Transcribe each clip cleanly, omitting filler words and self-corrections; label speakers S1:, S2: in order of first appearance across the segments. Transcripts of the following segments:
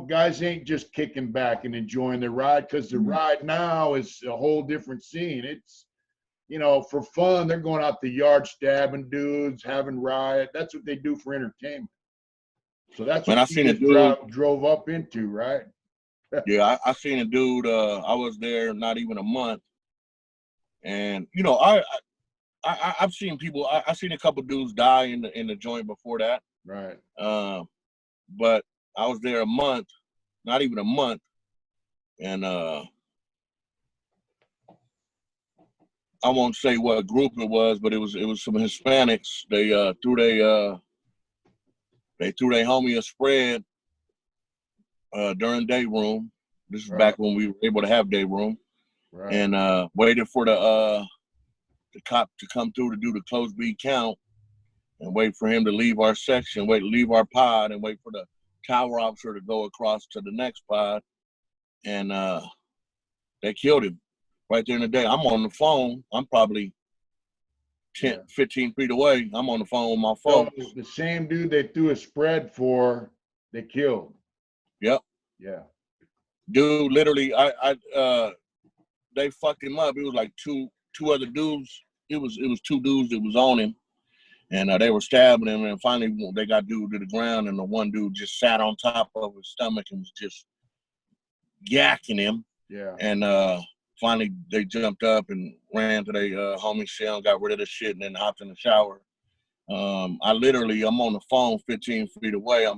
S1: guys ain't just kicking back and enjoying the ride, because the ride now is a whole different scene. It's, for fun, they're going out the yard stabbing dudes, having riot. That's what they do for entertainment. So that's what you just drove up into, right?
S2: Yeah, I seen a dude. I was there not even a month, and I've seen people. I seen a couple dudes die in the joint before that.
S1: Right.
S2: But I was there a month, not even a month, and I won't say what group it was, but it was some Hispanics. They threw their homie a spread during day room. This is back when we were able to have day room, and waited for the cop to come through to do the closed beat count, and wait for him to leave our section, leave our pod, and wait for the tower officer to go across to the next pod, and they killed him right there in the day. I'm on the phone. I'm probably 10, 15 feet away. I'm on the phone with my folks.
S1: So the same dude they threw a spread for, they killed.
S2: Yep.
S1: Yeah.
S2: Dude, literally, they fucked him up. It was like two other dudes. It was 2 dudes that was on him, and they were stabbing him. And finally, they got dude to the ground, and the one dude just sat on top of his stomach and was just yakking him.
S1: Yeah.
S2: And finally, they jumped up and ran to their homie cell, got rid of the shit, and then hopped in the shower. I'm on the phone 15 feet away. I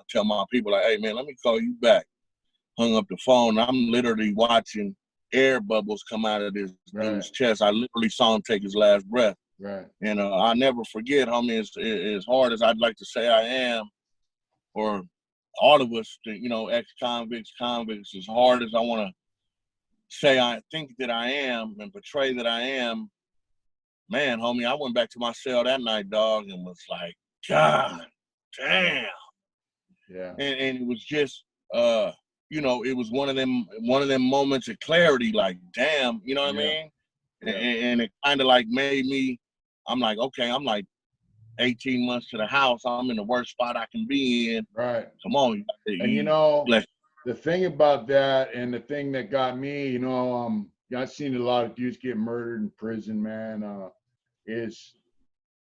S2: tell my people, like, hey, man, let me call you back. Hung up the phone. I'm literally watching air bubbles come out of this dude's chest. I literally saw him take his last breath.
S1: Right.
S2: And I'll never forget, homie, as hard as I'd like to say I am, or all of us, ex-convicts, convicts, as hard as I want to say I think that I am and portray that I am, man, homie, I went back to my cell that night, dog, and was like, God damn.
S1: Yeah.
S2: And it was just, it was one of them moments of clarity, like, damn, you know what I mean? Yeah. And it kind of like made me, I'm like, okay, I'm like 18 months to the house. I'm in the worst spot I can be in.
S1: Right.
S2: Come on.
S1: And the thing about that, and the thing that got me, I've seen a lot of dudes get murdered in prison, man, is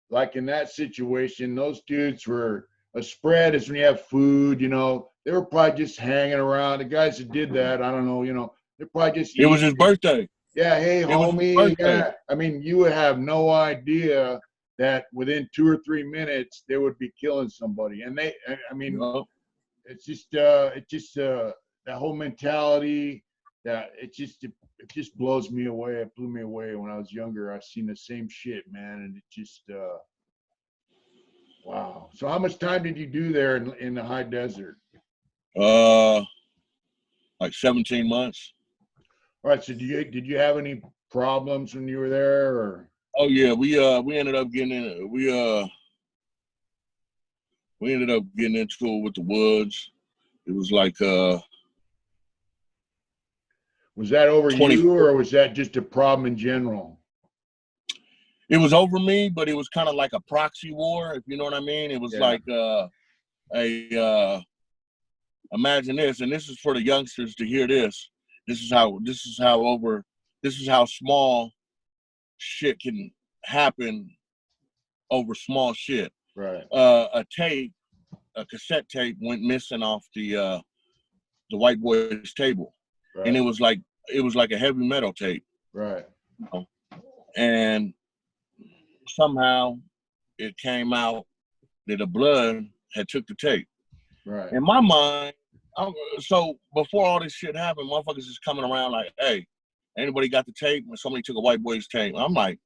S1: like in that situation, those dudes were, a spread is when you have food, they were probably just hanging around. The guys that did that, I don't know, they're probably just
S2: eating. It was his birthday.
S1: Yeah, hey, homie. Yeah. I mean, you would have no idea that within 2 or 3 minutes they would be killing somebody. And it's just that whole mentality that it just blows me away. It blew me away when I was younger. I seen the same shit, man, and it just wow. So how much time did you do there in the high desert?
S2: Like 17 months.
S1: All right. So did you have any problems when you were there, or?
S2: Oh yeah, we ended up getting in. We ended up getting into it with the Woods. It was like
S1: was that over you, or was that just a problem in general?
S2: It was over me, but it was kind of like a proxy war, if you know what I mean. It was like imagine this, and this is for the youngsters to hear this. This is how small shit can happen over small shit.
S1: Right.
S2: A cassette tape went missing off the white boy's table, and it was like a heavy metal tape.
S1: Right.
S2: And somehow it came out that the blood had took the tape.
S1: Right.
S2: In my mind, so before all this shit happened, motherfuckers is coming around like, hey, anybody got the tape? And somebody took a white boy's tape. I'm like,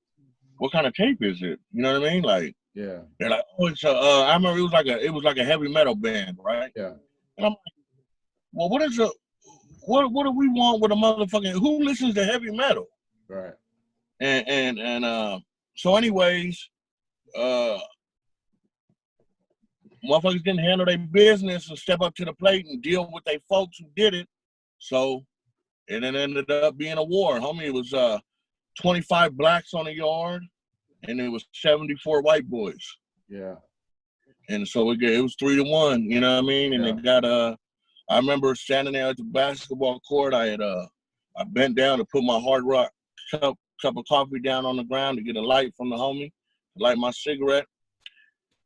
S2: what kind of tape is it? You know what I mean? Like,
S1: yeah.
S2: They're like, oh, it's I remember it was like a heavy metal band, right?
S1: Yeah.
S2: And I'm like, well, what do we want with a motherfucking, who listens to heavy metal?
S1: Right.
S2: And so anyways, motherfuckers didn't handle their business and step up to the plate and deal with their folks who did it. So it ended up being a war. Homie, it was 25 blacks on the yard, and it was 74 white boys.
S1: Yeah.
S2: And so it was 3-1, you know what I mean? And they got I remember standing there at the basketball court. I bent down to put my Hard Rock cup of coffee down on the ground to get a light from the homie, light my cigarette.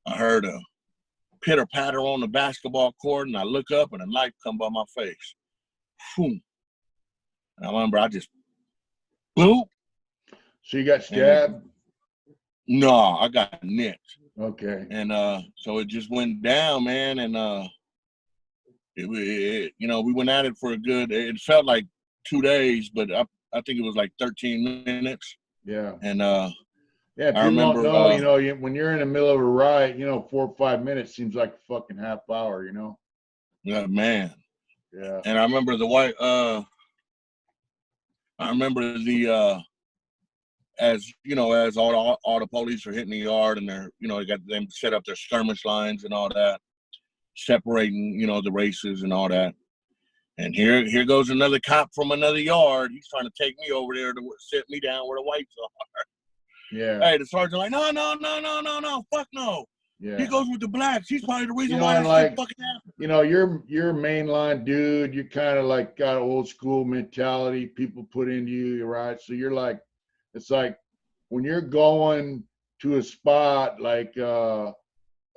S2: I heard a pitter patter on the basketball court, and I look up and a knife come by my face. Boom. And I remember I just boop.
S1: So you got stabbed?
S2: No, I got nicked.
S1: Okay.
S2: And so it just went down, man, and it you know, we went at it for a good, it felt like 2 days, but I think it was like 13 minutes.
S1: Yeah.
S2: And
S1: yeah, if
S2: I
S1: you
S2: remember,
S1: don't know, when you're in the middle of a riot, 4 or 5 minutes seems like a fucking half hour,
S2: Yeah, man.
S1: Yeah.
S2: And I remember as all the police are hitting the yard, and they're, they got them set up their skirmish lines and all that, separating, the races and all that. And here goes another cop from another yard. He's trying to take me over there to sit me down where the whites are.
S1: Yeah.
S2: Hey, the sergeant like, no, fuck no. Yeah. He goes with the blacks. He's probably the reason why this shit fucking happened.
S1: You're a mainline dude. You kind of like got an old school mentality people put into you, right? So you're like, it's like when you're going to a spot like I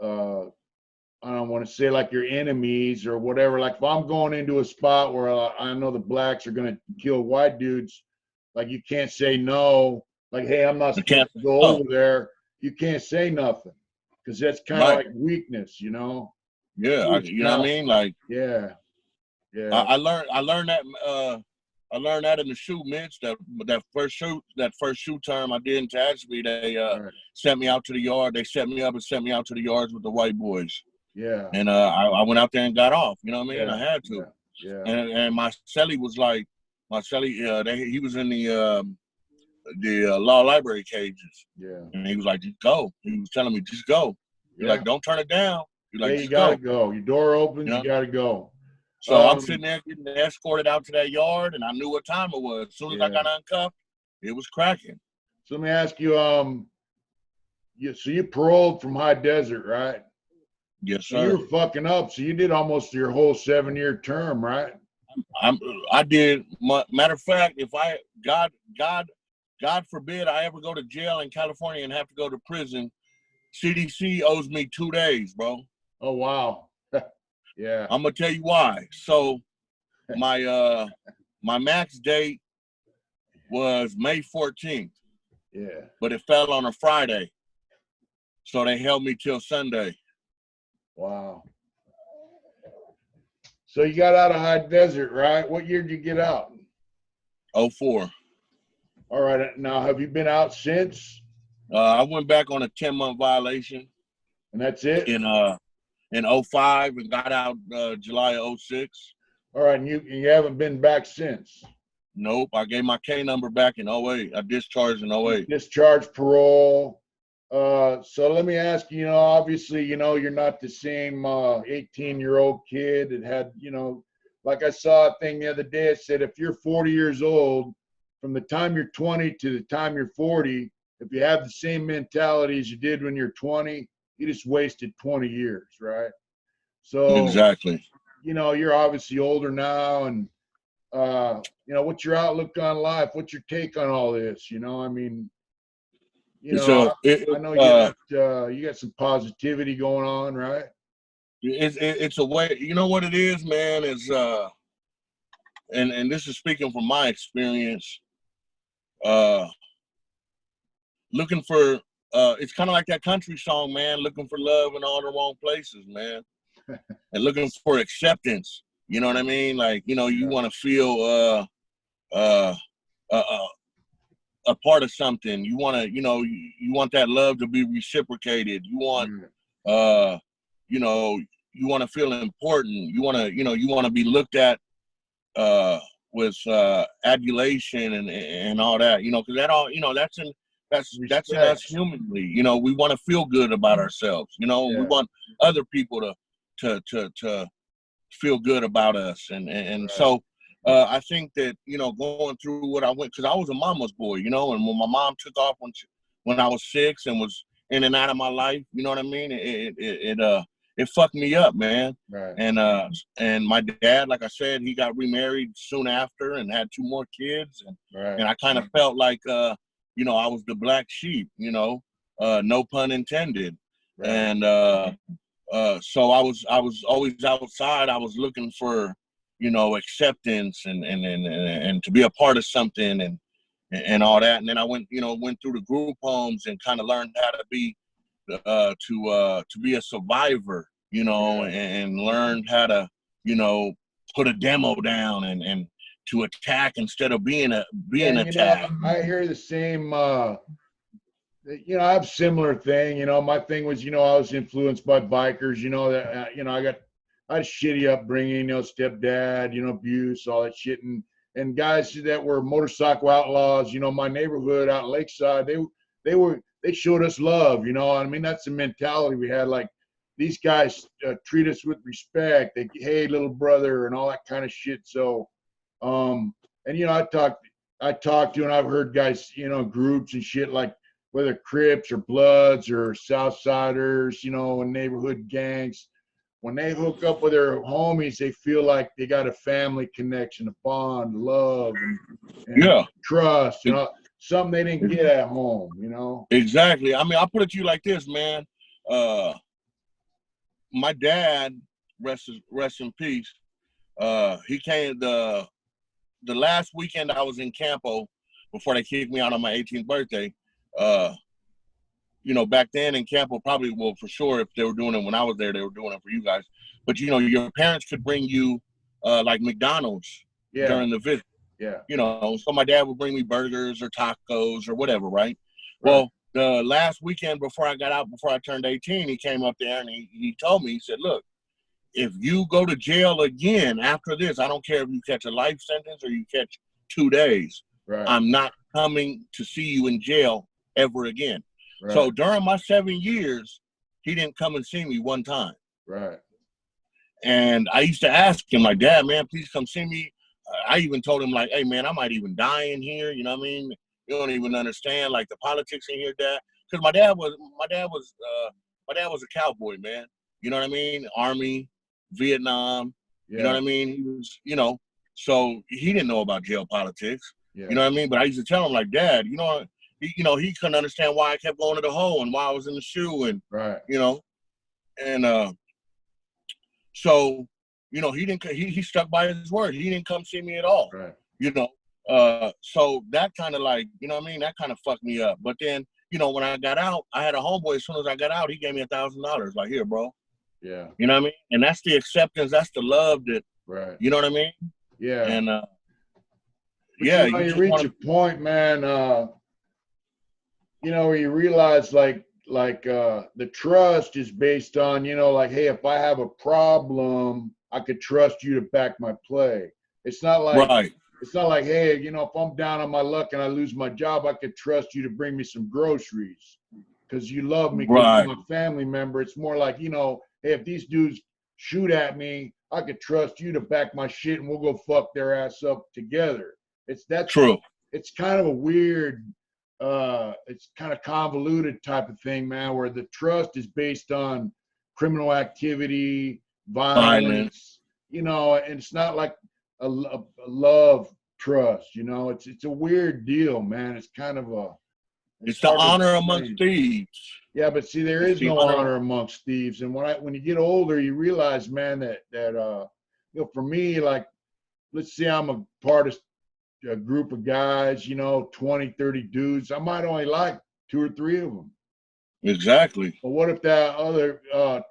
S1: don't want to say like your enemies or whatever. Like if I'm going into a spot where I know the blacks are going to kill white dudes, like you can't say no. Like, hey, I'm not supposed to go over there. You can't say nothing because that's kind of like weakness,
S2: Yeah, you know what I mean? Like,
S1: yeah.
S2: I learned that. I learned that in the shoot, Mitch. That first shoot term I did in Tasby, they sent me out to the yard. They set me up and sent me out to the yards with the white boys.
S1: Yeah.
S2: And I went out there and got off. You know what I mean? I had to.
S1: Yeah.
S2: And my celly was like, he was in the law library cages.
S1: Yeah.
S2: And he was like, just go. He was telling me, just go. He's like, don't turn it down. He's like,
S1: you gotta go. Your door opens, you gotta go.
S2: So I'm sitting there getting escorted out to that yard, and I knew what time it was. As soon as I got uncuffed, it was cracking.
S1: So let me ask you, so you paroled from High Desert, right?
S2: Yes, sir.
S1: So you were fucking up. So you did almost your whole 7-year term, right?
S2: I did. Matter of fact, if God forbid I ever go to jail in California and have to go to prison, CDC owes me 2 days, bro.
S1: Oh, wow. Yeah.
S2: I'm gonna tell you why. So my max date was May 14th.
S1: Yeah.
S2: But it fell on a Friday. So they held me till Sunday.
S1: Wow. So you got out of High Desert, right? What year did you get out?
S2: 04.
S1: All right. Now, have you been out since?
S2: I went back on a 10-month violation.
S1: And that's it?
S2: In 05 and got out July of 06.
S1: All right. And you haven't been back since?
S2: Nope. I gave my K number back in 08. I discharged in 08.
S1: Discharged, parole. So let me ask you, obviously, you're not the same 18-year-old kid that had, like I saw a thing the other day. It said if you're 40 years old, from the time you're 20 to the time you're 40, if you have the same mentality as you did when you're 20, you just wasted 20 years, right? So
S2: exactly.
S1: You're obviously older now, and what's your outlook on life? What's your take on all this? I mean, I know you got some positivity going on, right?
S2: It's a way. You know what it is, man, is and this is speaking from my experience. Looking for it's kind of like that country song, man, looking for love in all the wrong places, man. And looking for acceptance. You know what I mean? Like, you want to feel a part of something. You want to, you want that love to be reciprocated. You want you want to feel important. You want to, you want to be looked at with adulation and all that, because that all, that's in us humanly. We want to feel good about ourselves. We want other people to feel good about us, and right. So I think that going through what I went, because I was a mama's boy, and when my mom took off when I was 6 and was in and out of my life, you know what I mean, it fucked me up, man.
S1: Right.
S2: And my dad, like I said, he got remarried soon after and had 2 more kids, and I kind of felt like you know, I was the black sheep, you know, no pun intended. Right. And so I was always outside. I was looking for, you know, acceptance and to be a part of something and all that. And then I went through the group homes and kind of learned how to be to be a survivor, you know, and learned how to, you know, put a demo down and to attack instead of being attacked.
S1: Know, I hear the same. You know, I have a similar thing. You know, my thing was, you know, I was influenced by bikers. You know that you know I had a shitty upbringing. You know, stepdad. You know, abuse, all that shit, and guys that were motorcycle outlaws. You know, my neighborhood out in Lakeside, they showed us love. You know, I mean, that's the mentality we had. Like, these guys treat us with respect. They, hey, little brother, and all that kind of shit. So, and you know, I talked to, and I've heard guys, you know, groups and shit, like whether Crips or Bloods or Southsiders, you know, and neighborhood gangs, when they hook up with their homies, they feel like they got a family connection, a bond, love, and trust, you know, something they didn't get at home, you know?
S2: Exactly. I mean, I'll put it to you like this, man. My dad, rest in peace, he came the last weekend I was in Campo before they kicked me out on my 18th birthday. You know, back then in Campo, probably, well, for sure, if they were doing it when I was there, they were doing it for you guys. But, you know, your parents could bring you like McDonald's during the visit.
S1: Yeah.
S2: You know, so my dad would bring me burgers or tacos or whatever, right? Well, the last weekend before I got out, before I turned 18, he came up there and he told me, he said, look, if you go to jail again after this, I don't care if you catch a life sentence or you catch 2 days, I'm not coming to see you in jail ever again. So during my 7 years, he didn't come and see me one time.
S1: Right.
S2: And I used to ask him, like, Dad, man, please come see me. I even told him, like, hey, man, I might even die in here. You know what I mean? You don't even understand, like, the politics in here, Dad. Because my dad was a cowboy, man. You know what I mean? Army, Vietnam. You know what I mean? He was, you know, so he didn't know about jail politics. You know what I mean? But I used to tell him, like, Dad, you know, he couldn't understand why I kept going to the hole and why I was in the shoe and, you know, and so, you know, he stuck by his word. He didn't come see me at all, you know. So that kind of, like, you know what I mean? That kind of fucked me up. But then, you know, when I got out, I had a homeboy. As soon as I got out, he gave me $1,000. Like, here, bro.
S1: Yeah.
S2: You know what I mean? And that's the acceptance. That's the love that, you know what I mean?
S1: Yeah.
S2: And,
S1: yeah. You know, you reach a point, man, you know, where you realize, like the trust is based on, you know, like, hey, if I have a problem, I could trust you to back my play. It's not like, it's not like, hey, you know, if I'm down on my luck and I lose my job, I could trust you to bring me some groceries because you love me, because you're my family member. It's more like, you know, hey, if these dudes shoot at me, I could trust you to back my shit and we'll go fuck their ass up together. That's true. It's kind of a weird, it's kind of convoluted type of thing, man, where the trust is based on criminal activity, violence, you know, and it's not like a love trust, you know. It's a weird deal, man. It's kind of a,
S2: it's the honor amongst thieves.
S1: Yeah, but see, there is no honor amongst thieves. And when you get older, you realize, man, that you know, for me, like, let's say I'm a part of a group of guys, you know, 20, 30 dudes. I might only like 2 or 3 of them.
S2: Exactly.
S1: But what if that other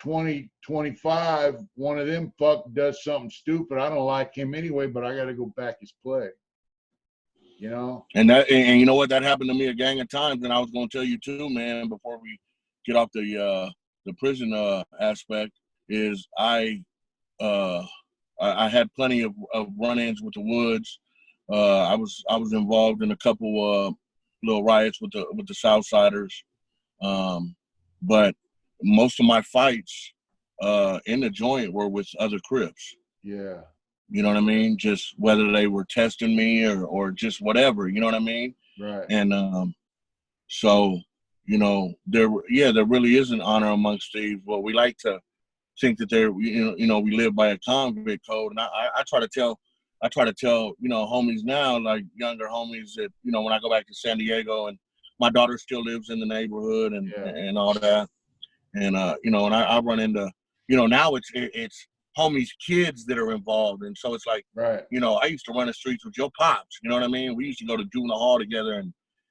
S1: 20, 25, one of them does something stupid? I don't like him anyway, but I got to go back his play. You know?
S2: And you know what? That happened to me a gang of times. And I was going to tell you too, man, before we get off the prison aspect, is I had plenty of run-ins with the Woods. I was involved in a couple little riots with the Southsiders, but most of my fights in the joint were with other Crips.
S1: Yeah,
S2: you know what I mean. Just whether they were testing me or just whatever, you know what I mean.
S1: Right.
S2: And so, you know, there really is an honor amongst thieves. Well, we like to think that they're, we live by a convict code. And I try to tell, homies now, like younger homies that, when I go back to San Diego, and my daughter still lives in the neighborhood and all that. And, and I run into, now it's homies' kids that are involved. And so it's like,
S1: right.
S2: I used to run the streets with your pops, you know what I mean? We used to go to juvenile hall together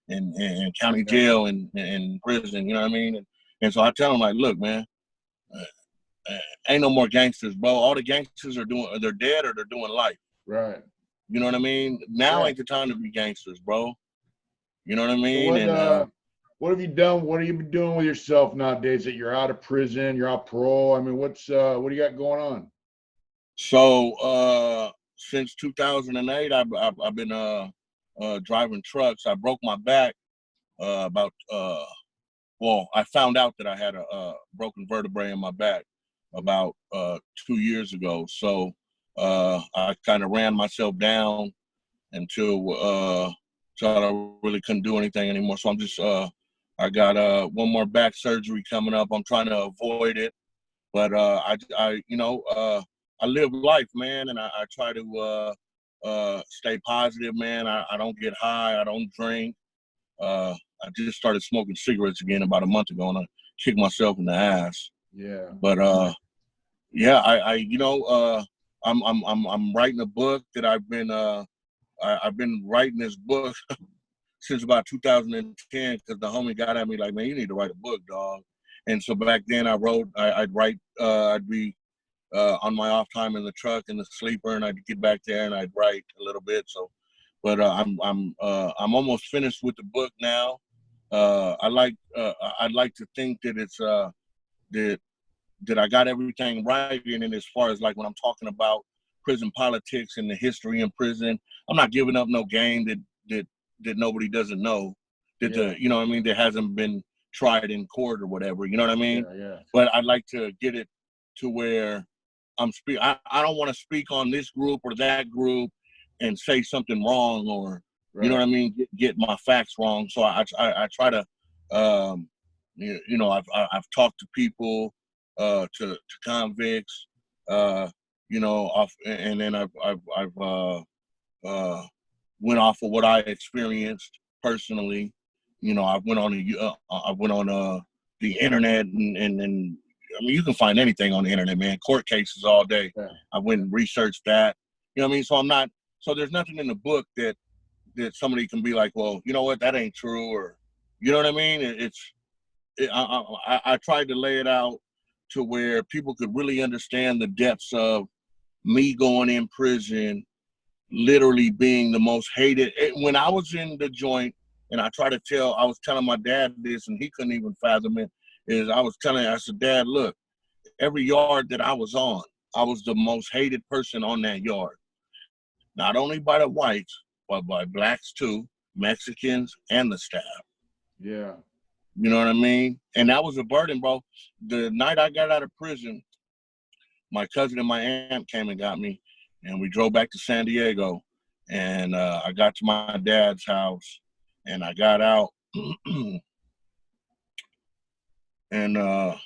S2: and county jail and prison, you know what I mean? And so I tell them, like, look, man, ain't no more gangsters, bro. All the gangsters they're dead or they're doing life.
S1: Right.
S2: You know what I mean? Now ain't the time to be gangsters, bro. You know what I mean?
S1: So what have you done? What have you been doing with yourself nowadays that you're out of prison, you're out parole? I mean, what do you got going on?
S2: So since 2008, I've been driving trucks. I broke my back I found out that I had a broken vertebrae in my back about 2 years ago. So I kind of ran myself down until I really couldn't do anything anymore. So I'm just I got one more back surgery coming up. I'm trying to avoid it, but I live life, man, and I try to stay positive, man. I don't get high. I don't drink. I just started smoking cigarettes again about a month ago, and I kicked myself in the ass.
S1: Yeah.
S2: But I'm writing a book that I've been writing this book since about 2010 because the homie got at me like, man, you need to write a book, dog. And so back then I'd write, I'd be on my off time in the truck in the sleeper, and I'd get back there and I'd write a little bit. So, but I'm almost finished with the book now. I'd like to think that it's that I got everything right in it as far as like when I'm talking about prison politics and the history in prison. I'm not giving up no game that nobody doesn't know, that you know what I mean, that hasn't been tried in court or whatever, you know what I mean?
S1: Yeah.
S2: But I'd like to get it to where I don't want to speak on this group or that group and say something wrong or you know what I mean, get my facts wrong. So I try to I've talked to people, to convicts, and then I've went off of what I experienced personally. I went on the internet and I mean, you can find anything on the internet, man. Court cases all day. Yeah. I went and researched that. You know what I mean? So there's nothing in the book that somebody can be like, well, you know what, that ain't true, or you know what I mean? I tried to lay it out to where people could really understand the depths of me going in prison, literally being the most hated. When I was in the joint, and I was telling my dad this, and he couldn't even fathom it, I said, Dad, look, every yard that I was on, I was the most hated person on that yard. Not only by the whites, but by blacks too, Mexicans, and the staff.
S1: Yeah.
S2: You know what I mean? And that was a burden, bro. The night I got out of prison, my cousin and my aunt came and got me, and we drove back to San Diego. And I got to my dad's house, and I got out, and the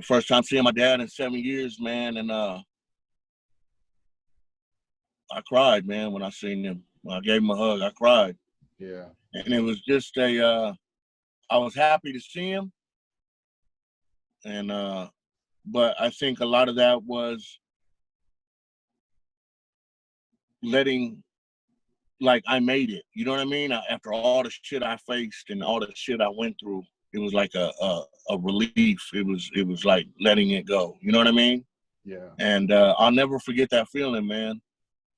S2: first time seeing my dad in 7 years, man, and I cried, man, when I seen him. When I gave him a hug, I cried.
S1: Yeah.
S2: And it was just I was happy to see him, and but I think a lot of that was letting, like, I made it. You know what I mean? After all the shit I faced and all the shit I went through, it was like a relief. It was like letting it go. You know what I mean?
S1: Yeah.
S2: And I'll never forget that feeling, man.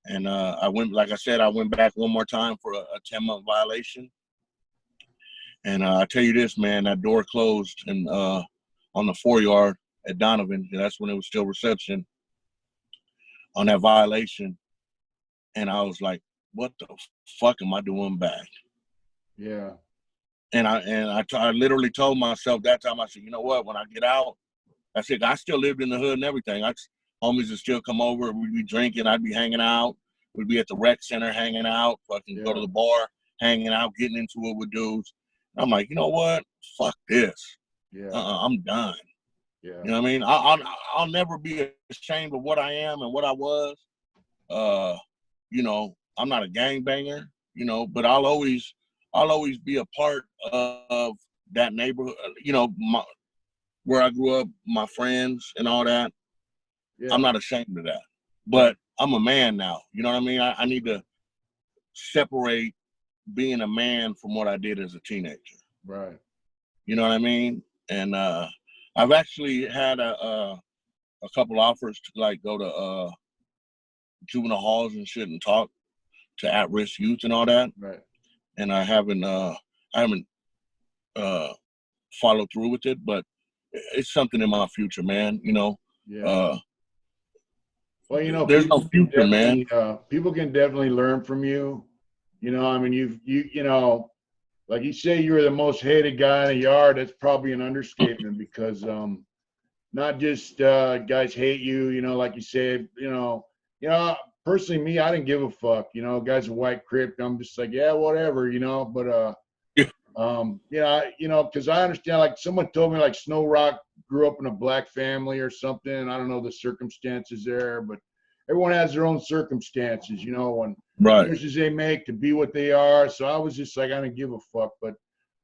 S2: And I went back one more time for a 10-month violation. And I tell you this, man, that door closed and on the 4-yard at Donovan. And that's when it was still reception on that violation. And I was like, what the fuck am I doing back?
S1: Yeah.
S2: And I literally told myself that time, I said, you know what, when I get out, I said, I still lived in the hood and everything. Homies would still come over. We'd be drinking. I'd be hanging out. We'd be at the rec center hanging out, fucking go to the bar, hanging out, getting into it with dudes. I'm like, you know what? Fuck this.
S1: Yeah.
S2: I'm done.
S1: Yeah.
S2: You know what I mean? I'll never be ashamed of what I am and what I was. You know, I'm not a gangbanger, you know, but I'll always be a part of that neighborhood, you know, where I grew up, my friends and all that. Yeah. I'm not ashamed of that. But I'm a man now. You know what I mean? I need to separate being a man from what I did as a teenager.
S1: Right.
S2: You know what I mean? And I've actually had a couple offers to like go to juvenile halls and shit and talk to at-risk youth and all that.
S1: Right.
S2: And I haven't followed through with it, but it's something in my future, man. You know.
S1: Yeah. Well, you know,
S2: there's no future, man.
S1: People can definitely learn from you. You know, I mean, you know, like you say, you were the most hated guy in the yard. That's probably an understatement because not just guys hate you. You know, like you said, you know, personally, me, I didn't give a fuck. You know, guys are white Crip. I'm just like, yeah, whatever. You know, but you know, because I understand. Like someone told me, like Snow Rock grew up in a black family or something. I don't know the circumstances there, but everyone has their own circumstances, you know, and choices they make to be what they are. So I was just like, I didn't give a fuck. But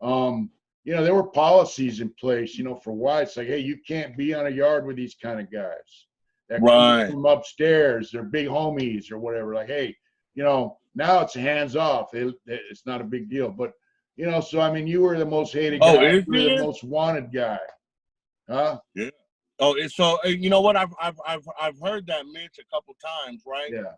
S1: you know, there were policies in place, you know, for whites, like, hey, you can't be on a yard with these kind of guys that come from upstairs. They're big homies or whatever. Like, hey, you know, now it's hands off. It's not a big deal, but. You know, so I mean, you were the most hated guy. You were the most wanted guy, huh?
S2: Yeah. Oh, so you know what? I've heard that Mitch a couple times, right?
S1: Yeah.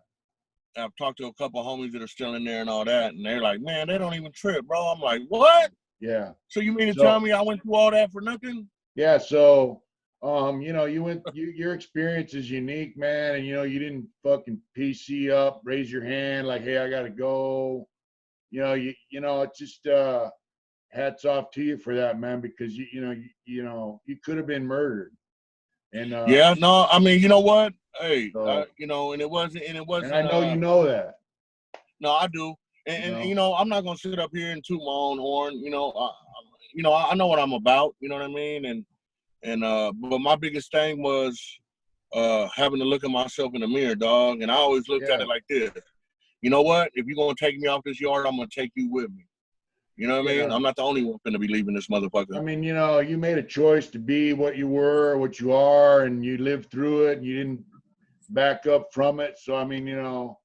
S2: I've talked to a couple homies that are still in there and all that, and they're like, "Man, they don't even trip, bro." I'm like, "What?"
S1: Yeah.
S2: So you mean to tell me I went through all that for nothing?
S1: Yeah. So, you know, your experience is unique, man, and you know, you didn't fucking PC up, raise your hand, like, hey, I gotta go. You know, it's just hats off to you for that, man, because you could have been murdered. And
S2: yeah, no, I mean, you know what? Hey, you know, and it wasn't.
S1: And I know you know that.
S2: No, I do, and you know, I'm not gonna sit up here and toot my own horn. You know, I know what I'm about. You know what I mean? And but my biggest thing was having to look at myself in the mirror, dog. And I always looked at it like this. You know what? If you're going to take me off this yard, I'm going to take you with me. You know what I mean? I'm not the only one going to be leaving this motherfucker.
S1: I mean, you know, you made a choice to be what you were, what you are, and you lived through it, and you didn't back up from it. So, I mean, you know,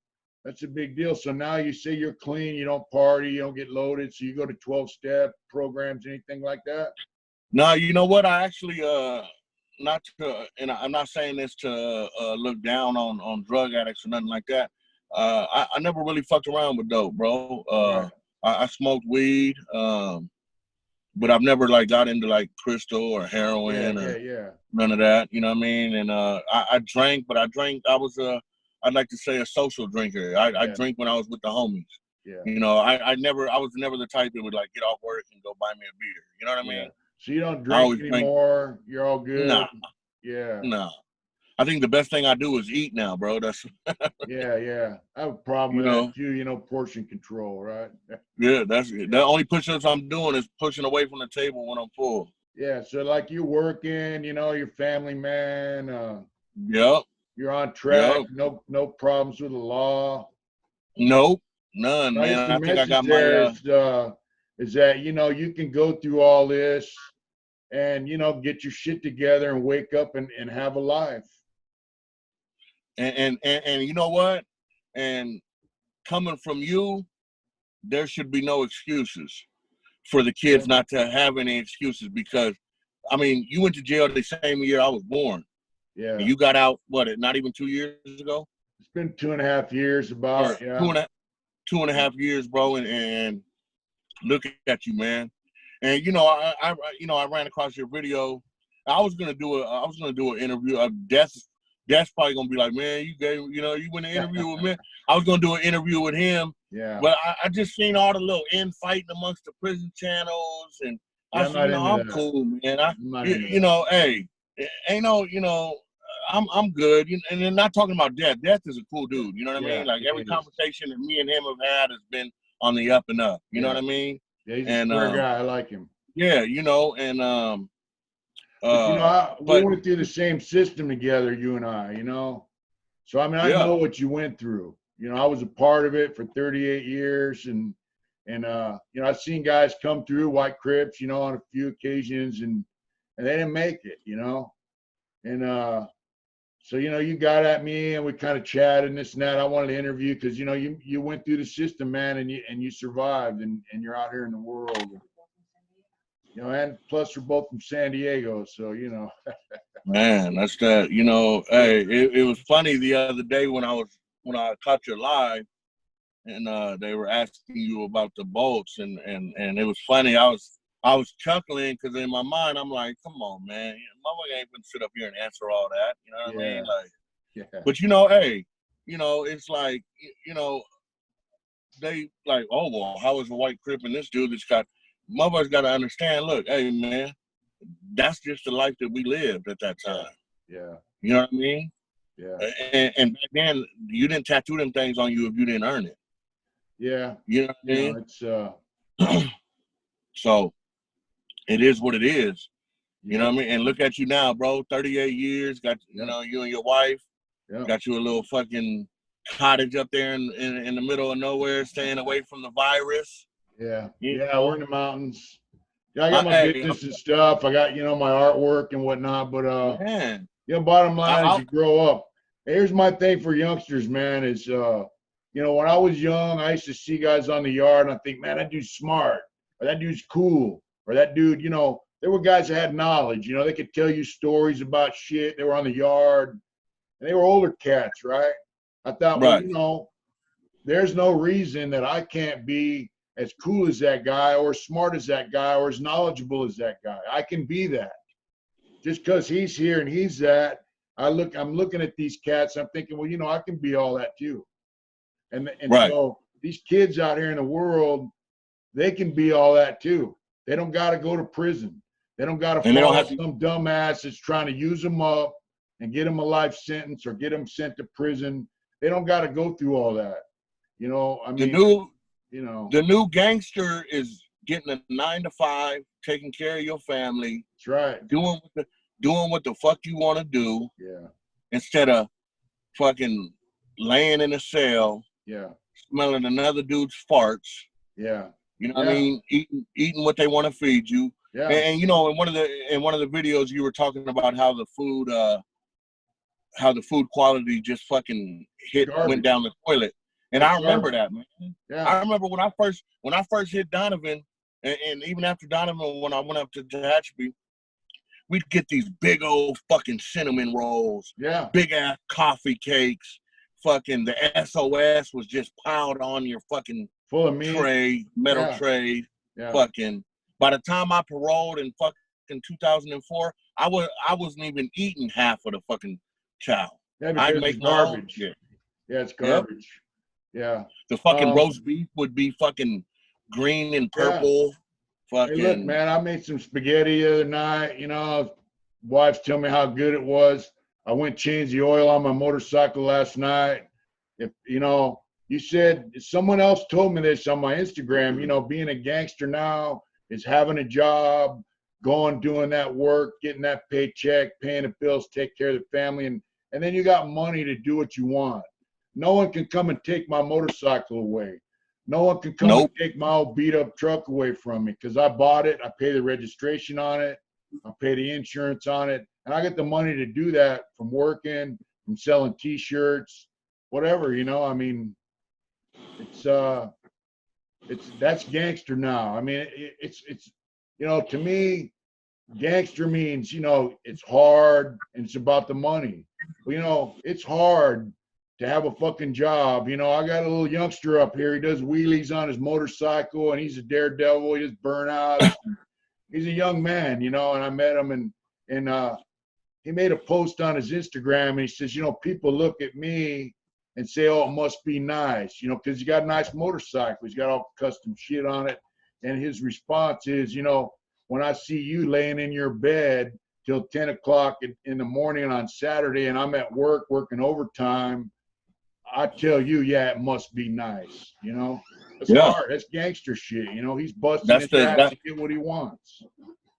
S1: that's a big deal. So now you say you're clean, you don't party, you don't get loaded, so you go to 12-step programs, anything like that?
S2: No, you know what? I actually, not to, and I'm not saying this to look down on drug addicts or nothing like that. I never really fucked around with dope, bro. I smoked weed, but I've never like got into like crystal or heroin or none of that. You know what I mean? And I drank, but I was I'd like to say a social drinker. I drink when I was with the homies. Yeah. You know, I was never the type that would like get off work and go buy me a beer. You know what I mean?
S1: So you don't drink anymore? You're all good?
S2: Nah.
S1: Yeah.
S2: Nah. I think the best thing I do is eat now, bro. That's
S1: yeah. I have a problem with that too, you know, portion control, right?
S2: Yeah, that's it. The only push-ups I'm doing is pushing away from the table when I'm full.
S1: Yeah, so like you're working, you know, you're family man.
S2: Yep.
S1: You're on track. Yep. No problems with the law.
S2: Nope, none, man. I think I got
S1: my is that, you know, you can go through all this and, you know, get your shit together and wake up and have a life.
S2: And you know what? And coming from you, there should be no excuses for the kids not to have any excuses because, I mean, you went to jail the same year I was born. Yeah. And you got out, not even 2 years ago?
S1: It's been 2.5 years about, yeah.
S2: 2.5 years, bro, and look at you, man. And you know, I ran across your video. I was gonna do an interview. Death's probably gonna be like, man, you went to interview with me. I was gonna do an interview with him. Yeah. But I just seen all the little infighting amongst the prison channels, and I said, I'm cool, man. Hey, ain't no, I'm good. And they're not talking about Death. Death is a cool dude. You know what I mean? Like every conversation that me and him have had has been on the up and up. You know what I mean?
S1: Yeah, he's a square guy. I like him.
S2: Yeah, you know, and
S1: But, you know, we
S2: But
S1: went through the same system together, you and I, you know. So, I mean, I know what you went through. You know, I was a part of it for 38 years. And you know, I've seen guys come through, white Crips, you know, on a few occasions, and they didn't make it, you know. And so, you know, you got at me and we kind of chatted and this and that. I wanted to interview because, you know, you went through the system, man, and you survived, and you're out here in the world. You know, and plus we're both from San Diego, so, you know.
S2: Man, that's that. You know, hey, it was funny the other day when I caught you live, and they were asking you about the bolts, and it was funny. I was chuckling because in my mind I'm like, come on, man, mama ain't gonna sit up here and answer all that. You know what I mean? Like, but you know, hey, you know, it's like, you know, they like, oh well, how is a white Crip and this dude that's got, mother's got to understand. Look, hey man, that's just the life that we lived at that time.
S1: Yeah.
S2: You know what I mean?
S1: Yeah.
S2: And back then, you didn't tattoo them things on you if you didn't earn it.
S1: Yeah.
S2: You know what I mean?
S1: Know, it's
S2: so it is what it is. You know what I mean? And look at you now, bro. 38 years, got you know, you and your wife, got you a little fucking cottage up there in the middle of nowhere, staying away from the virus.
S1: Yeah.
S2: You
S1: yeah,
S2: know?
S1: we're in the mountains. Yeah, I got my business and stuff. I got, you know, my artwork and whatnot. But
S2: man,
S1: you know, bottom line is you grow up. Here's my thing for youngsters, man, is you know, when I was young, I used to see guys on the yard and I think, man, that dude's smart, or that dude's cool, or that dude, you know, there were guys that had knowledge, you know, they could tell you stories about shit. They were on the yard and they were older cats, right? I thought, well, you know, there's no reason that I can't be as cool as that guy or as smart as that guy or as knowledgeable as that guy. I can be that. Just because he's here and he's that, I'm looking at these cats, I'm thinking, well, you know, I can be all that too. And so these kids out here in the world, they can be all that too. They don't got to go to prison. They don't got to follow some dumbass that's trying to use them up and get them a life sentence or get them sent to prison. They don't got to go through all that. You know, I mean,
S2: the new gangster is getting a 9 to 5, taking care of your family.
S1: That's right.
S2: Doing what the fuck you want to do.
S1: Yeah.
S2: Instead of fucking laying in a cell.
S1: Yeah.
S2: Smelling another dude's farts.
S1: Yeah.
S2: You know what I mean? Eating what they want to feed you.
S1: Yeah.
S2: And you know, in one of the videos you were talking about how the food quality just fucking went down the toilet. And I remember that, man.
S1: Yeah.
S2: I remember when I first hit Donovan, and even after Donovan, when I went up to Tehachapi, we'd get these big old fucking cinnamon rolls, big ass coffee cakes, fucking the SOS was just piled on your fucking
S1: full of meat
S2: tray, metal tray, fucking. By the time I paroled in fucking 2004, I wasn't even eating half of the fucking chow.
S1: Yeah, because it's garbage. Yeah, it's garbage. Yeah.
S2: The fucking roast beef would be fucking green and purple. Fucking.
S1: Hey, look, man, I made some spaghetti the other night. You know, wives tell me how good it was. I went change the oil on my motorcycle last night. If you know, you said someone else told me this on my Instagram. You know, being a gangster now is having a job, going, doing that work, getting that paycheck, paying the bills, take care of the family, and then you got money to do what you want. No one can come and take my motorcycle away. No one can come and take my old beat up truck away from me because I bought it. I pay the registration on it. I pay the insurance on it. And I get the money to do that from working, from selling T-shirts, whatever, you know. I mean, that's gangster now. I mean, it's you know, to me, gangster means, you know, it's hard and it's about the money. Well, you know, it's hard to have a fucking job. You know, I got a little youngster up here. He does wheelies on his motorcycle and he's a daredevil. He does burnouts. He's a young man, you know, and I met him and he made a post on his Instagram and he says, you know, people look at me and say, oh, it must be nice, you know, because he got a nice motorcycle. He's got all custom shit on it. And his response is, you know, when I see you laying in your bed till 10 o'clock in the morning on Saturday and I'm at work working overtime, I tell you, yeah, it must be nice, you know. That's hard. That's gangster shit, you know. He's busting his ass to get what he wants.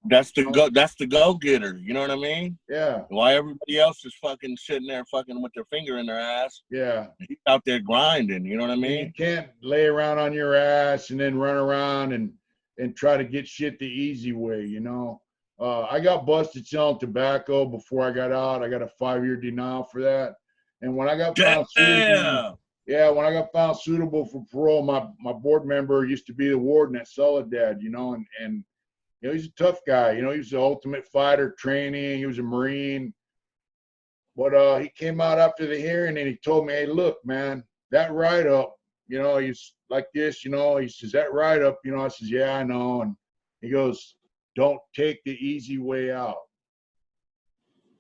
S2: That's the go-getter. You know what I mean?
S1: Yeah.
S2: Why everybody else is fucking sitting there fucking with their finger in their ass.
S1: Yeah.
S2: He's out there grinding. You know what I mean?
S1: You can't lay around on your ass and then run around and try to get shit the easy way, you know. I got busted selling tobacco before I got out. I got a 5-year denial for that. And when I got found suitable, when I got found suitable for parole, my board member used to be the warden at Soledad, you know, and you know, he's a tough guy. You know, he was the ultimate fighter training. He was a Marine. But he came out after the hearing and he told me, hey, look, man, that write-up, you know, he's like this, you know, he says, that write-up, you know, I says, yeah, I know. And he goes, don't take the easy way out.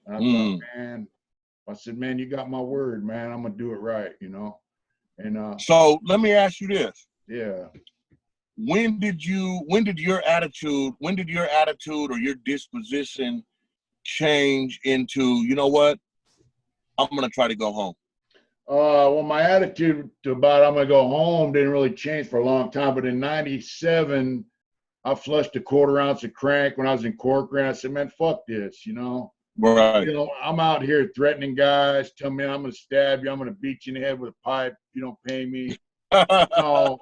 S1: And I thought, man, I said, man, you got my word, man. I'm going to do it right, you know. And
S2: so let me ask you this.
S1: Yeah.
S2: When did your attitude or your disposition change into, you know what, I'm going to try to go home?
S1: Well, my attitude about I'm going to go home didn't really change for a long time. But in 97, I flushed a 1/4 ounce of crank when I was in Corcoran. I said, man, fuck this, you know.
S2: Right.
S1: You know, I'm out here threatening guys, telling me I'm going to stab you, I'm going to beat you in the head with a pipe if you don't pay me. You know,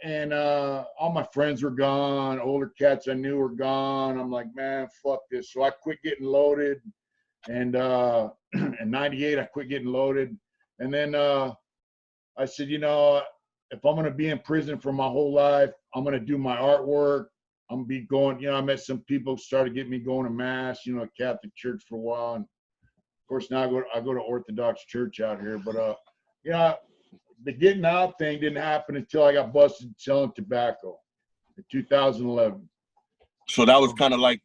S1: and all my friends were gone. Older cats I knew were gone. I'm like, man, fuck this. So I quit getting loaded. And in 98, I quit getting loaded. And then I said, you know, if I'm going to be in prison for my whole life, I'm going to do my artwork. I'm going to be going, you know, I met some people, started getting me going to mass, you know, Catholic church for a while. And of course, now I go to Orthodox church out here. But, you know, the getting out thing didn't happen until I got busted selling tobacco in 2011.
S2: So that was kind of like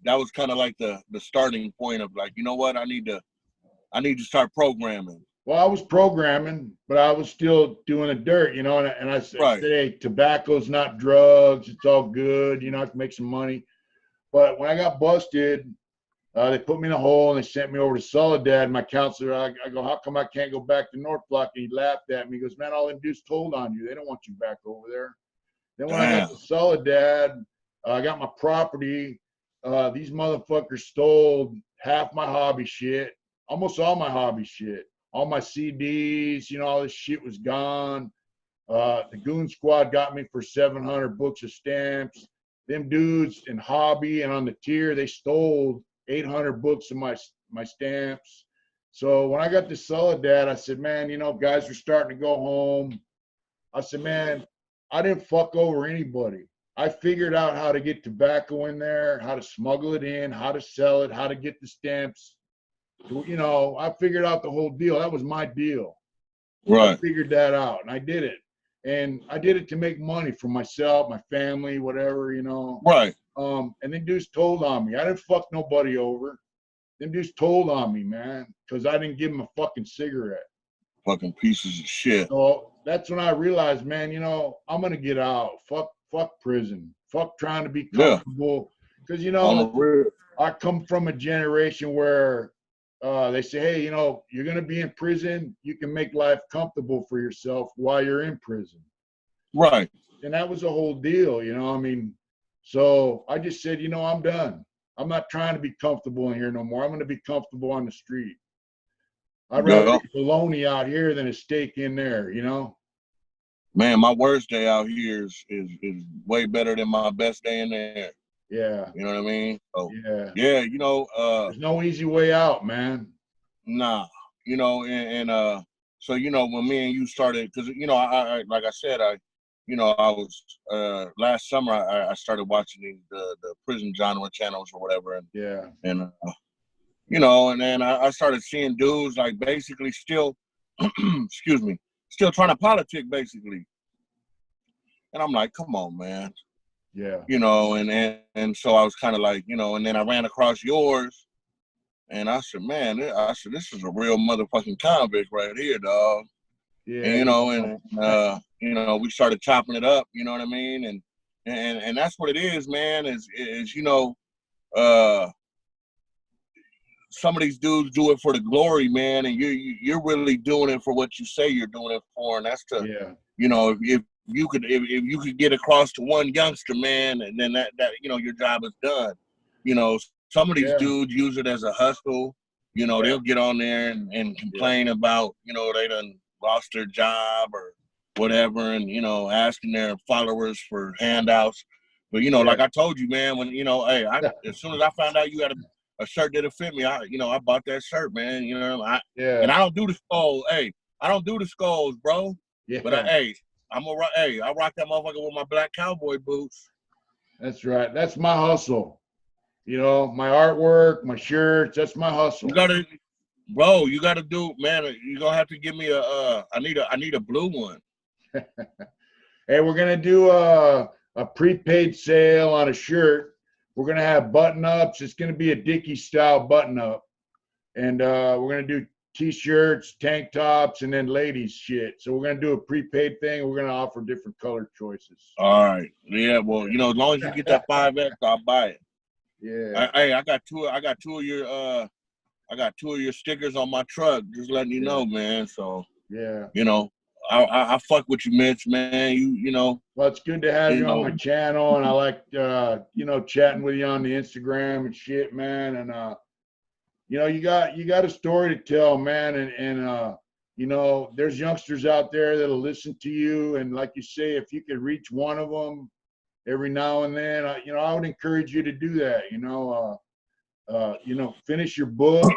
S2: the starting point of like, you know what, I need to start programming.
S1: Well, I was programming, but I was still doing the dirt, you know, and I said, hey, tobacco's not drugs. It's all good. You know, I can make some money. But when I got busted, they put me in a hole and they sent me over to Soledad. My counselor, I go, how come I can't go back to North Block? And he laughed at me. He goes, man, all them dudes told on you. They don't want you back over there. Then when I got to Soledad, I got my property. These motherfuckers stole half my hobby shit, almost all my hobby shit. All my CDs, you know, all this shit was gone. The Goon Squad got me for 700 books of stamps. Them dudes in hobby and on the tier, they stole 800 books of my stamps. So when I got to Soledad, I said, man, you know, guys were starting to go home. I said, man, I didn't fuck over anybody. I figured out how to get tobacco in there, how to smuggle it in, how to sell it, how to get the stamps. You know, I figured out the whole deal. That was my deal.
S2: Right.
S1: I figured that out, and I did it. And I did it to make money for myself, my family, whatever, you know.
S2: Right.
S1: And then dudes told on me. I didn't fuck nobody over. Them dudes told on me, man, because I didn't give them a fucking cigarette.
S2: Fucking pieces of shit.
S1: So that's when I realized, man, you know, I'm gonna get out. Fuck prison. Fuck trying to be comfortable. Because you know, I come from a generation where they say, hey, you know, you're going to be in prison. You can make life comfortable for yourself while you're in prison.
S2: Right.
S1: And that was the whole deal, you know, I mean, so I just said, you know, I'm done. I'm not trying to be comfortable in here no more. I'm going to be comfortable on the street. I'd rather eat bologna out here than a steak in there, you know?
S2: Man, my worst day out here is way better than my best day in there.
S1: Yeah.
S2: You know what I mean? So,
S1: yeah,
S2: you know,
S1: there's no easy way out, man.
S2: Nah, you know, and so, you know, when me and you started, because, you know, I like I said, I was last summer I started watching the prison genre channels or whatever, and you know, and then I started seeing dudes like basically still excuse me, still trying to politic basically, and I'm like, come on, man.
S1: Yeah.
S2: You know, and so I was kind of like, you know, and then I ran across yours, and I said, man, this is a real motherfucking convict right here, dog.
S1: Yeah.
S2: And, you know, and you know, we started chopping it up, you know what I mean? And that's what it is, man, is you know, some of these dudes do it for the glory, man, and you're really doing it for what you say you're doing it for, and that's to, you know, if you could get across to one youngster, man, and then that you know, your job is done. you know, some of these dudes use it as a hustle. You know, they'll get on there and complain about, you know, they done lost their job or whatever, and, you know, asking their followers for handouts. But, you know, like I told you, man, when, you know, hey, as soon as I found out you had a shirt that fit me, I bought that shirt, man. You know, and I don't do the skulls. Hey, I don't do the skulls, bro. Yeah. But I rock that motherfucker with my black cowboy boots.
S1: That's right. That's my hustle. You know, my artwork, my shirts, that's my hustle.
S2: You gotta do, man, you're gonna have to give me I need a blue one.
S1: Hey, we're gonna do a prepaid sale on a shirt. We're gonna have button ups. It's gonna be a Dickie style button up. And we're gonna do T-shirts, tank tops, and then ladies shit. So we're gonna do a prepaid thing. We're gonna offer different color choices.
S2: All right. Yeah, well, you know, as long as you get that 5X, I'll buy it.
S1: Yeah.
S2: I got two of your stickers on my truck, just letting you know, man. So you know, I fuck with you, Mitch, man. You know.
S1: Well, it's good to have you on my channel, and I like you know, chatting with you on the Instagram and shit, man. And you know, you got a story to tell, man. And you know, there's youngsters out there that'll listen to you, and like you say, if you could reach one of them every now and then, you know, I would encourage you to do that. You know, finish your book.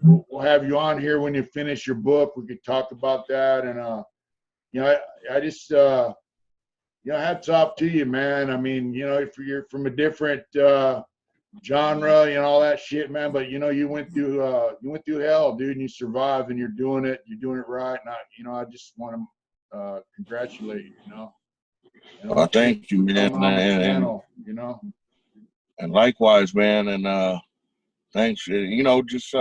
S1: We'll have you on here when you finish your book. We could talk about that. And you know, I just you know, hats off to you, man. I mean, you know, if you're from a different genre, you know, all that shit, man. But you know, you went through hell, dude, and you survived, and you're doing it right. And I just want to congratulate you.
S2: Well, thank you, man.
S1: You know,
S2: and likewise, man. And thanks. You know, just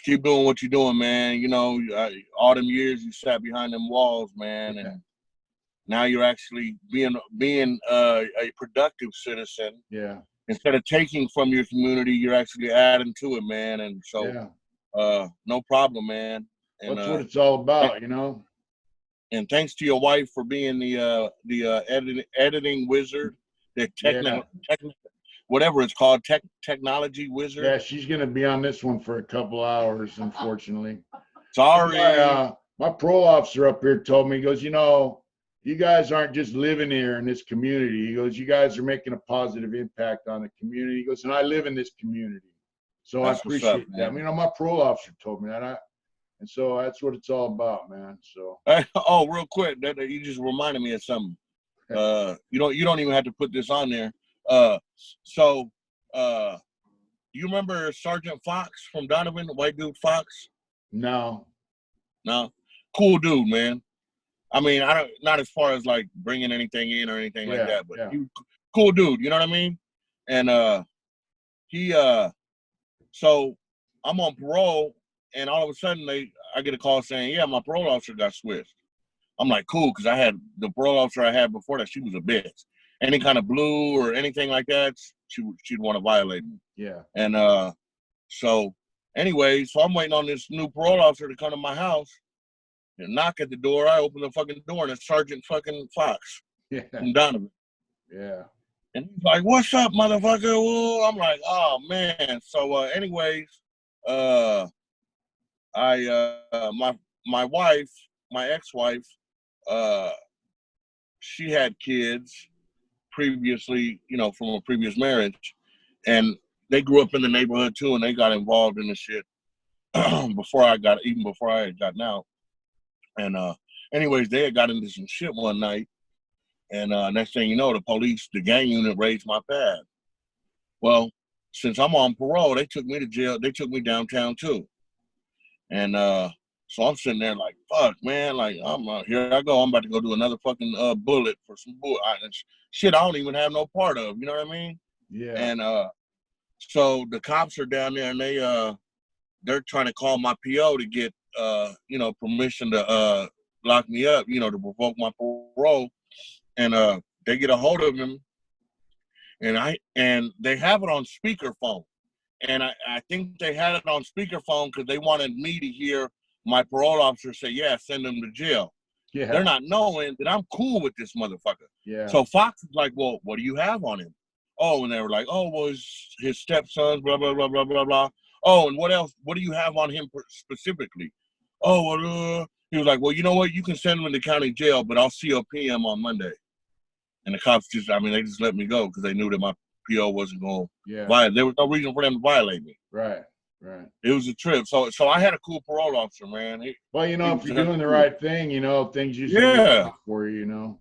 S2: keep doing what you're doing, man. You know, all them years you sat behind them walls, man, and now you're actually being a productive citizen.
S1: Yeah.
S2: Instead of taking from your community, you're actually adding to it, man. And so, no problem, man. And
S1: that's what it's all about, you know.
S2: And thanks to your wife for being the editing wizard, the whatever it's called, technology wizard.
S1: Yeah, she's gonna be on this one for a couple hours, unfortunately.
S2: Sorry.
S1: My parole officer up here told me, he goes, you know, you guys aren't just living here in this community. He goes, you guys are making a positive impact on the community. He goes, and I live in this community, so I appreciate that. You know, my parole officer told me that. And so that's what it's all about, man. So.
S2: Oh, real quick, you just reminded me of something. You don't even have to put this on there. You remember Sergeant Fox from Donovan, the white dude Fox?
S1: No.
S2: Cool dude, man. I mean, not as far as like bringing anything in or anything like that, but he, cool dude, you know what I mean? And so I'm on parole, and all of a sudden I get a call saying, yeah, my parole officer got switched. I'm like, cool, because I had the parole officer I had before that, she was a bitch. Any kind of blue or anything like that, she'd want to violate me.
S1: Yeah.
S2: And so anyway, so I'm waiting on this new parole officer to come to my house and knock at the door. I open the fucking door, and it's Sergeant fucking Fox from Donovan.
S1: Yeah.
S2: And he's like, what's up, motherfucker? Whoa. I'm like, oh, man. So anyways, my wife, my ex-wife, she had kids previously, you know, from a previous marriage, and they grew up in the neighborhood too, and they got involved in the shit before I had gotten out. And anyways, they had got into some shit one night, and next thing you know, the gang unit raised my pad. Well, since I'm on parole, they took me to jail. They took me downtown too. And so I'm sitting there like, fuck, man, like, here I go. I'm about to go do another fucking bullet for some shit I don't even have no part of. You know what I mean?
S1: Yeah.
S2: And so the cops are down there, and they're trying to call my PO to get you know, permission to lock me up, you know, to revoke my parole. And they get a hold of him, and they have it on speakerphone. And I think they had it on speakerphone because they wanted me to hear my parole officer say, yeah, send him to jail. Yeah. They're not knowing that I'm cool with this motherfucker.
S1: Yeah.
S2: So Fox is like, well, what do you have on him? Oh, and they were like, oh, well, his stepsons, blah, blah, blah, blah, blah, blah. Oh, and what else? What do you have on him specifically? Oh, well, he was like, well, you know what? You can send him in the county jail, but I'll see you PM on Monday. And the cops just, I mean, they just let me go because they knew that my PO wasn't going to violate. There was no reason for them to violate me.
S1: Right, right.
S2: It was a trip. So I had a cool parole officer, man.
S1: Well, you know, if you're doing the right thing, you know, things usually work out for you, you know.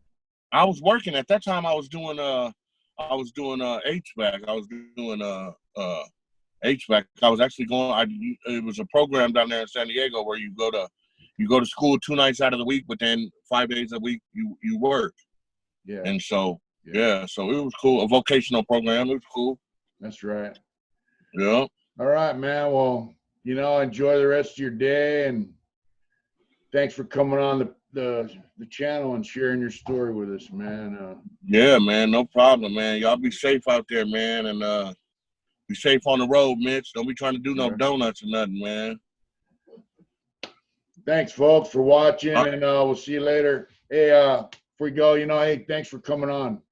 S2: I was working at that time. I was doing HVAC. I was doing HVAC. I was actually going. It was a program down there in San Diego where you go to school 2 nights out of the week, but then 5 days a week you work.
S1: Yeah.
S2: And so so it was cool. A vocational program. It was cool.
S1: That's right.
S2: Yeah.
S1: All right, man. Well, you know, enjoy the rest of your day, and thanks for coming on the channel and sharing your story with us, man.
S2: Yeah, man. No problem, man. Y'all be safe out there, man, and be safe on the road, Mitch. Don't be trying to do no donuts or nothing, man.
S1: Thanks, folks, for watching, and we'll see you later. Hey, before we go, you know, hey, thanks for coming on.